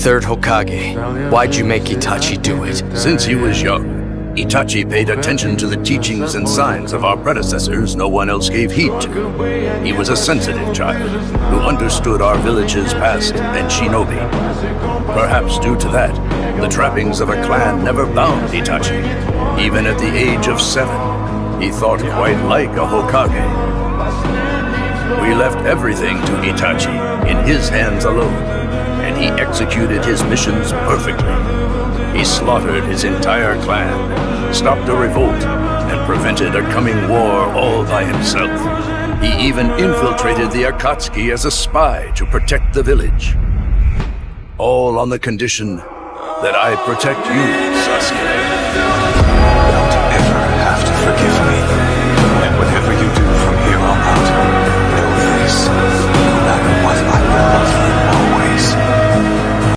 Third Hokage, why'd you make Itachi do it? Since he was young, Itachi paid attention to the teachings and signs of our predecessors no one else gave heed to. He was a sensitive child who understood our village's past and shinobi. Perhaps due to that, the trappings of a clan never bound Itachi. Even at the age of 7, he thought quite like a Hokage. We left everything to Itachi in his hands alone, and he executed his missions perfectly. He slaughtered his entire clan, stopped a revolt, and prevented a coming war all by himself. He even infiltrated the Akatsuki as a spy to protect the village. All on the condition that I protect you, Sasuke. Don't ever have to forgive me.